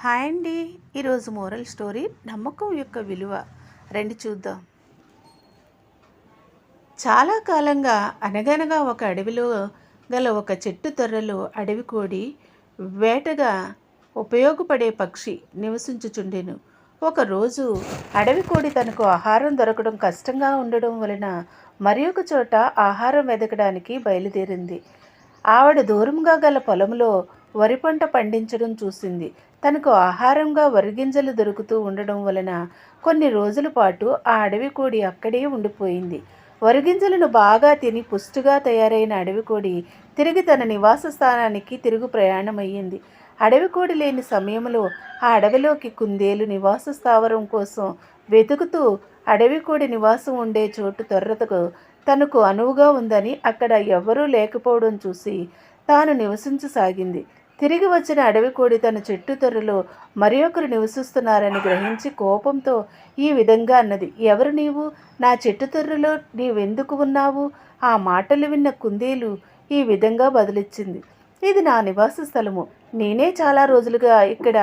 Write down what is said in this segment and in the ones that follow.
Hi అండి. ఈరోజు moral story నమ్మకం యొక్క విలువ రండి చూద్దాం. చాలా కాలంగా అనగనగా ఒక అడవిలో గల ఒక చెట్టు తొర్రలో అడవి కోడి వేటగా ఉపయోగపడే పక్షి నివసించుచుండెను. ఒకరోజు అడవి కోడి తనకు ఆహారం దొరకడం కష్టంగా ఉండడం వలన మరి ఒక చోట ఆహారం వెదకడానికి బయలుదేరింది. ఆవిడ దూరంగా గల పొలంలో వరి పంట పండించడం చూసింది. తనకు ఆహారంగా వరిగింజలు దొరుకుతూ ఉండడం వలన కొన్ని రోజుల పాటు ఆ అడవి కోడి అక్కడే ఉండిపోయింది. వరిగింజలను బాగా తిని పుష్టిగా తయారైన అడవి కోడి తిరిగి తన నివాస స్థానానికి తిరుగు ప్రయాణమయ్యింది. అడవి కోడి లేని సమయంలో ఆ అడవిలోకి కుందేలు నివాస స్థావరం కోసం వెతుకుతూ అడవి కోడి నివాసం ఉండే చోటు తొర్రతకు తనకు అనువుగా ఉందని అక్కడ ఎవ్వరూ లేకపోవడం చూసి తాను నివసించసాగింది. తిరిగి వచ్చిన అడవి కోడి తన చెట్టు తొర్రలో మరి ఒకరు నివసిస్తున్నారని గ్రహించి కోపంతో ఈ విధంగా అన్నది, ఎవరు నీవు? నా చెట్టు తొర్రలో నీవెందుకు ఉన్నావు? ఆ మాటలు విన్న కుందేలు ఈ విధంగా బదులిచ్చింది, ఇది నా నివాస స్థలము, నేనే చాలా రోజులుగా ఇక్కడ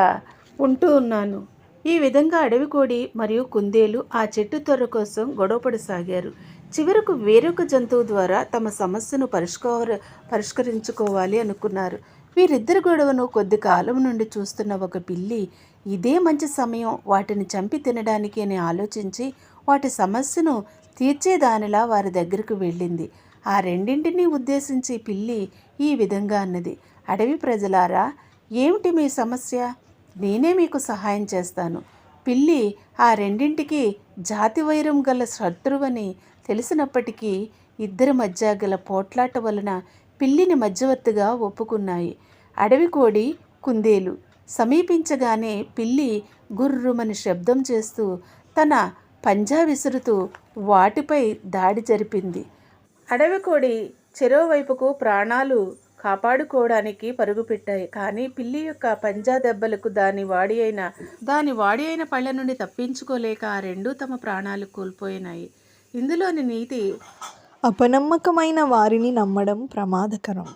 ఉంటూ ఉన్నాను. ఈ విధంగా అడవి కోడి మరియు కుందేలు ఆ చెట్టు తొర్ర కోసం గొడవపడసాగారు. చివరకు వేరొక జంతువు ద్వారా తమ సమస్యను పరిష్కరించుకోవాలి అనుకున్నారు. వీరిద్దరి గొడవను కొద్ది కాలం నుండి చూస్తున్న ఒక పిల్లి ఇదే మంచి సమయం వాటిని చంపి తినడానికి అని ఆలోచించి వాటి సమస్యను తీర్చేదానిలా వారి దగ్గరకు వెళ్ళింది. ఆ రెండింటినీ ఉద్దేశించి పిల్లి ఈ విధంగా అన్నది, అడవి ప్రజలారా, ఏమిటి మీ సమస్య? నేనే మీకు సహాయం చేస్తాను. పిల్లి ఆ రెండింటికి జాతి వైరం గల శత్రువని తెలిసినప్పటికీ ఇద్దరి మధ్య గల పోట్లాట వలన పిల్లిని మధ్యవర్తిగా ఒప్పుకున్నాయి. అడవి కోడి కుందేలు సమీపించగానే పిల్లి గుర్రుమని శబ్దం చేస్తూ తన పంజా విసురుతూ వాటిపై దాడి జరిపింది. అడవి కోడి చెరోవైపుకు ప్రాణాలు కాపాడుకోవడానికి పరుగుపెట్టాయి. కానీ పిల్లి యొక్క పంజా దెబ్బలకు దాని వాడి అయిన పళ్ళ నుండి తప్పించుకోలేక ఆ రెండూ తమ ప్రాణాలు కోల్పోయినాయి. ఇందులోని నీతి, అపనమ్మకమైన వారిని నమ్మడం ప్రమాదకరం.